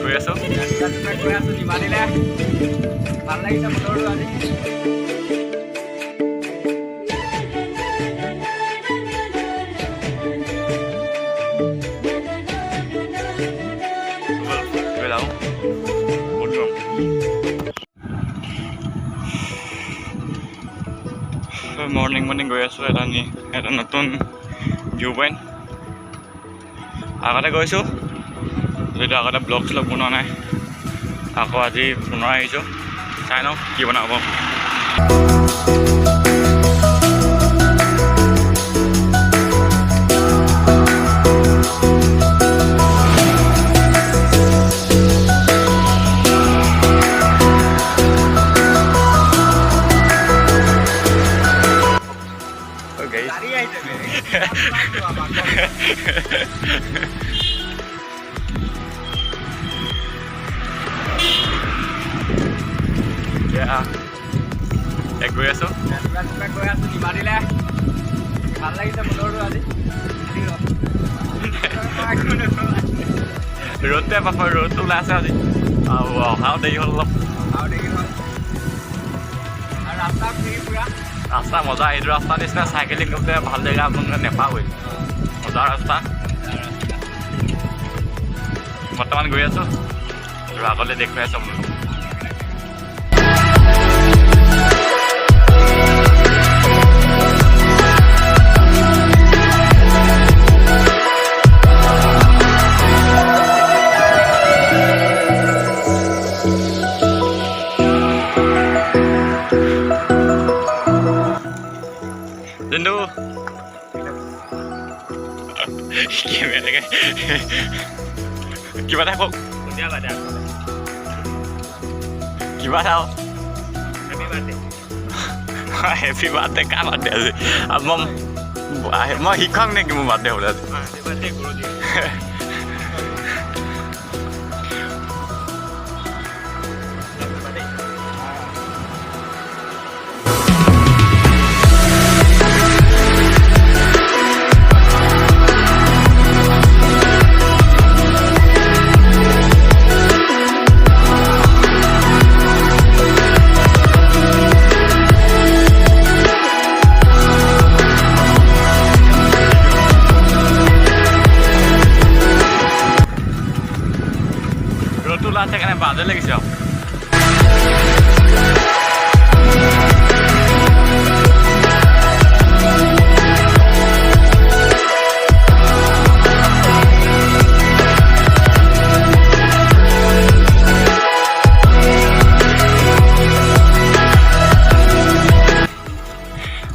গৈ আছো নিমানিলে ভাল লাগিছে বতৰটো আজি মৰ্ণিং গৈ আছোঁ এটা নতুন ভিউ পইণ্ট আগতে গৈছোঁ যিটো আগতে ব্লগ শ্লগ বনোৱা নাই আকৌ আজি পুনৰ আহিছোঁ চাই লওঁ কি বনাব গৈ আছোঁ নিমানিলে ভাল লাগিছে বতৰটো আজি ৰ'দটোৱে পাপৰ ৰ'দটো ওলাই আছে আজি আৰু অহাও দেৰি হ'ল অলপ ৰাস্তা পুৰা ৰাস্তা মজা এইটো ৰাস্তা নিচিনা চাইকেলিং কৰোঁতে ভাল জেগা আপোনালোকে নেপাবই মজা ৰাস্তা বৰ্তমান গৈ আছোঁ আৰু আগলৈ দেখুৱাই আছোঁ আপোনালোকক কিবা এটা কওক কিবা এটা হেপী বাৰ্থডে কাৰ বাৰ্থডে আজি মই শিক্ষক নেকি মোৰ বাৰ্থডে হ'লে আজি আছে কাৰণে বাজে লাগিছে আৰু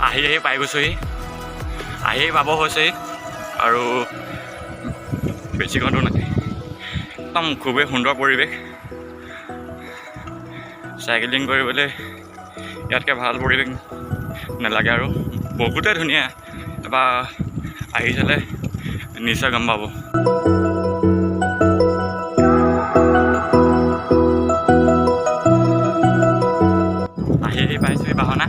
আহি পাই গৈছোহি আহি পাব হৈছেহি আৰু বেছি ঘণ্টা নাই একদম খুবেই সুন্দৰ পৰিৱেশ চাইকেলিং কৰিবলৈ ইয়াতকৈ ভাল পৰিৱেশ নালাগে আৰু বহুতেই ধুনীয়া এবাৰ আহি চালে নিশ্চয় গম পাব আহি পাইছোঁ বাহনা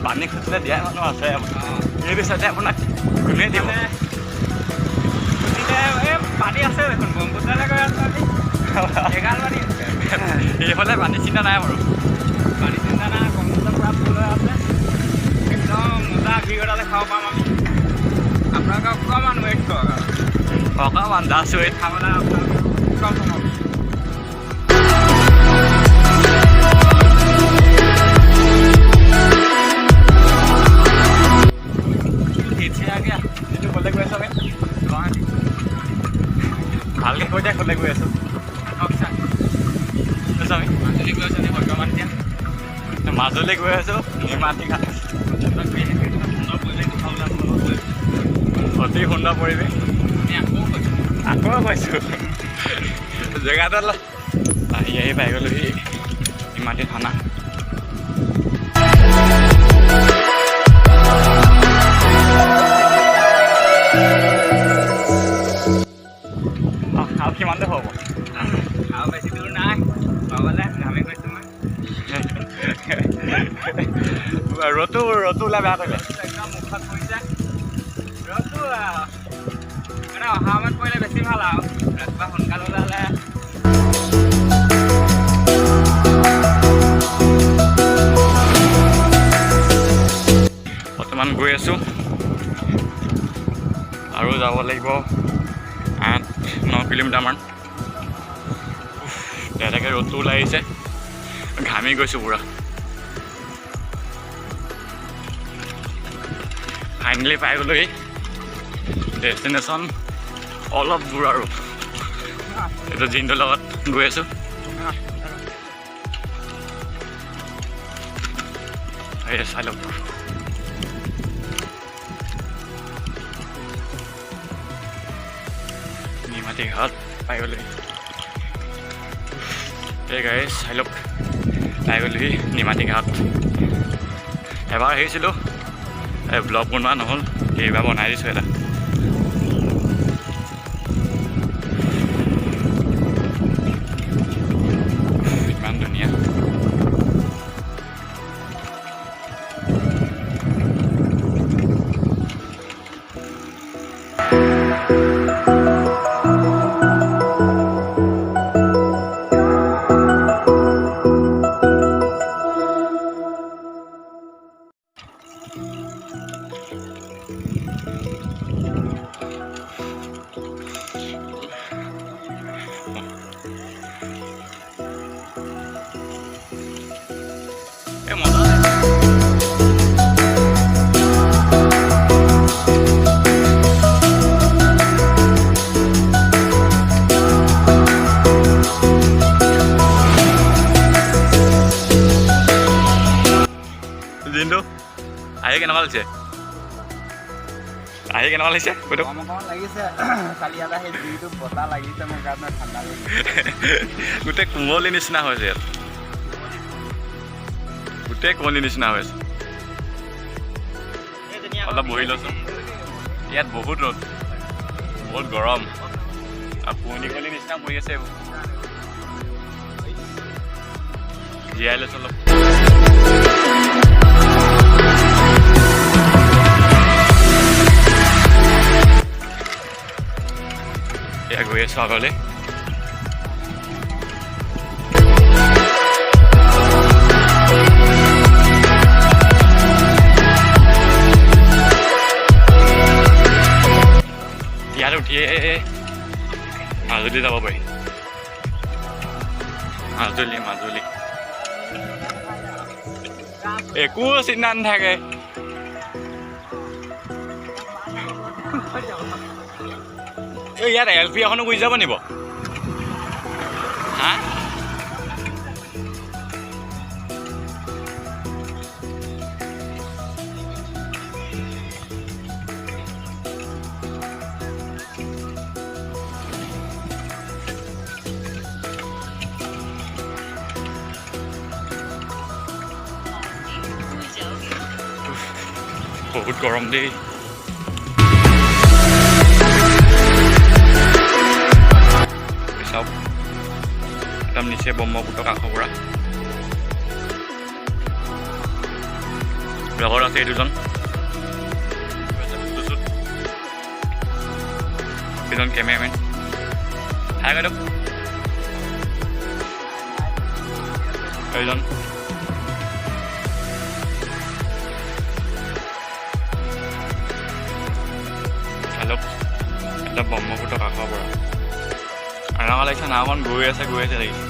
পানী খুজিলে দিয়া মানুহ আছে এই বিচাৰতে আপোনাক কোনে দিব পানী আছে দেখোন ব্ৰহ্মপুত্ৰলৈ গৈ আছোঁ আমি এগাল পানী এইফালে পানী চিন্তা নাই বাৰু পানী চিন্তা নাই ব্ৰহ্মপুত্ৰ পূৰা ফুল হৈ আছে একদম মজা ভিউ এটা দেখাব পাম আমি আপোনালোকে অকণমান ৱেইট কৰক অকণমান জাষ্ট ৱেইট খাবলৈ আপোনালোকে কম সময় ভালকৈ কৈ দিয়া ক'লে গৈ আছোঁ মাজুলী গৈ আছোঁ নিমাতী ঘাট অতি সুন্দৰ পৰিৱেশ আকৌ কৈছোঁ জেগাটো অলপ আহি পাই গ'লোহি নিমাতী থানা আৰু কিমান পালে হ'ব আৰু বেছি দূৰ নাই পাবলে ঘামি গৈছোঁ মই ৰ'দটো ওলাই বেয়া কৰিলে একদম মুখত পৰিছে ৰ'দটো মানে অহা সময়ত পৰিলে বেছি ভাল আৰু ৰাতিপুৱা সোনকালে ওলালে বৰ্তমান গৈ আছোঁ আৰু যাব লাগিব 8-9 কিলোমিটাৰমান তেনেকৈ ৰ'দটো ওলাই আহিছে ঘামি গৈছোঁ পূৰা ফাইনেলি পাই গ'লোহি ডেষ্টিনেশ্যন অলপ দূৰ আৰু এইটো জিনটোৰ লগত গৈ আছোঁ এই চাই লওক নিমাতী ঘাট পাই গ'লোহি এই গাড়ী চাই লওক পাই গ'লোহি নিমাতী ঘাট এবাৰ আহিছিলোঁ এই ব্লগ বনোৱা নহ'ল এইবাৰ বনাই দিছোঁ এটা ইমান ধুনীয়া জিন্তু আহি কেনেকুৱা লাগিছে কৈতো অকণমান লাগিছে কালি এটা সেই জুইটো বতাহ লাগিছে মোৰ গাত ঠাণ্ডা লাগিছে গোটেই কুঁৱলী নিচিনা হৈছে ইয়াত গোটেই কুঁৱলী নিচিনা হৈছে অলপ বহি লৈছোঁ ইয়াত বহুত ৰ'দ বহুত গৰম আৰু কুঁৱলী নিচিনা পৰি আছে এইবোৰ জীয়াই লৈছোঁ অলপ এয়া গৈ আছোঁ আগলৈ ইয়াত উঠিয়ে মাজুলী যাব পাৰি মাজুলী একো চিন্তা নাথাকে ইয়াত এলপি এখনো গুচি যাব নিব হা বহুত গৰম দেই চাওক একদম নিচে ব্ৰহ্মপুত্ৰ কাষৰ পৰা লগৰ আছে এই দুজন দুজন কেমেৰামেন হাই বাইদেউ এইজন চালক একদম ব্ৰহ্মপুত্ৰ কাষৰ পৰা এনেকুৱা লাগিছে নাওখন গৈ আছে লাগিছে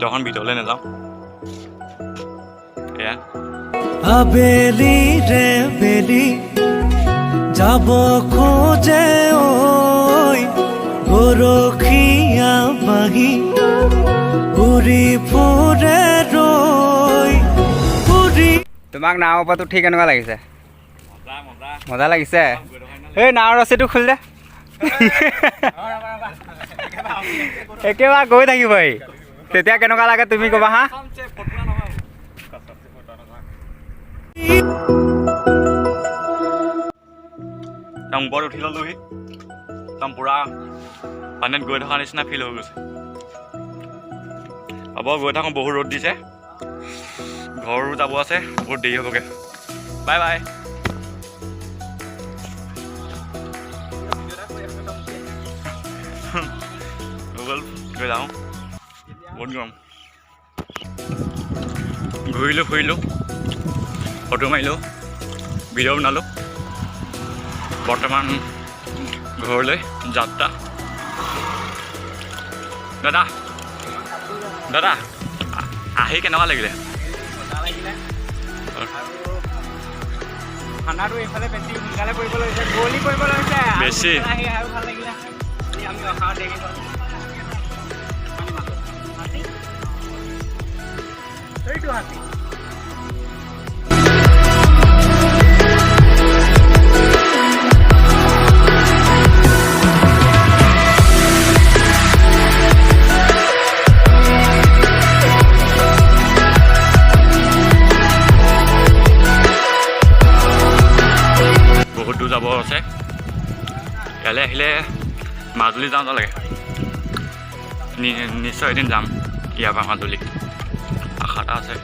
এখন ভিতৰলৈ নাযাওঁ এয়া আবেলি ৰে বেলি যাব খোজে ঐ গৰখীয়া বাগি ঘূৰি ফুৰে ৰৈ তোমাক নাও ওপৰত উঠি কেনেকুৱা লাগিছে মজা লাগিছে এই নাৱৰ ৰছীটো খুলি দে একেবাৰে গৈ থাকিব এই তেতিয়া কেনেকুৱা লাগে তুমি ক'বা হা একদম ওপৰত উঠি ল'লোহি একদম পূৰা পানীত গৈ থকা নিচিনা ফিল হৈ গৈছে হ'ব গৈ থাকোঁ বহুত ৰ'দ দিছে ঘৰো যাব আছে বহুত দেৰি হ'বগৈ বাই বাই গুগল গৈ যাওঁ বহুত গৰম ঘূৰিলোঁ ফুৰিলোঁ ফটো মাৰিলোঁ ভিডিঅ' বনালোঁ বৰ্তমান ঘৰলৈ যাত্ৰা দাদা দাদা আহি কেনেকুৱা লাগিলে ঠাণ্ডাটো এইফালে বেছি সোনকালে পৰিব লৈছে কুঁৱলী পৰিব লৈছে বেছি আহি আৰু ভাল লাগিলে আমি অহা দেৰি হ'ল এইটো হাতী বহুত দূৰ যাব আছে ইয়ালৈ আহিলে মাজুলী যাওঁতে লাগে নিশ্চয় এদিন যাম ইয়াৰ পৰা মাজুলী আশা এটা আছে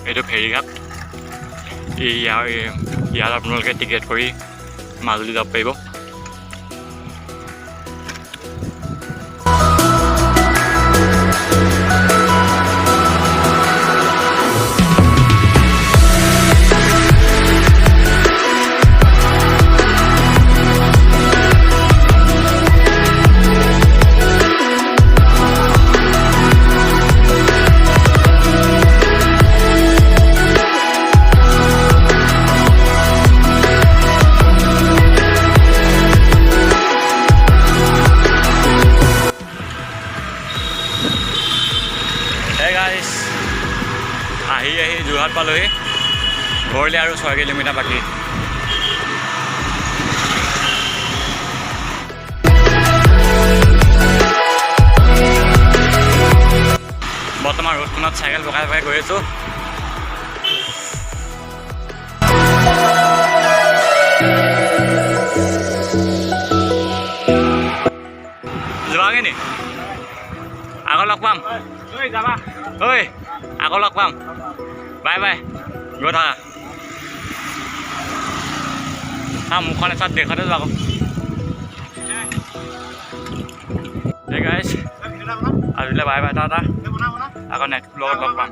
এইটো ফেৰীঘাট ইয়াত আপোনালোকে টিকেট কৰি মাজুলী যাব পাৰিব আহি যোৰহাট পালোহি ঘৰলৈ আৰু 6 কিলোমিটাৰ বাকী বৰ্তমান ৰ'দখনত চাইকেল পকাই পকাই গৈ আছোঁ যোৱাগে নি আকৌ লগ পাম যাবা ঐ আকৌ লগ পাম বাই বাই গৈ থাকা মুখখন এচাত দেখাতে যোৱা আকৌ গাইজ আজিলৈ বাই বাই টাটা আকৌ নেক্সট ব্লগত লগ পাম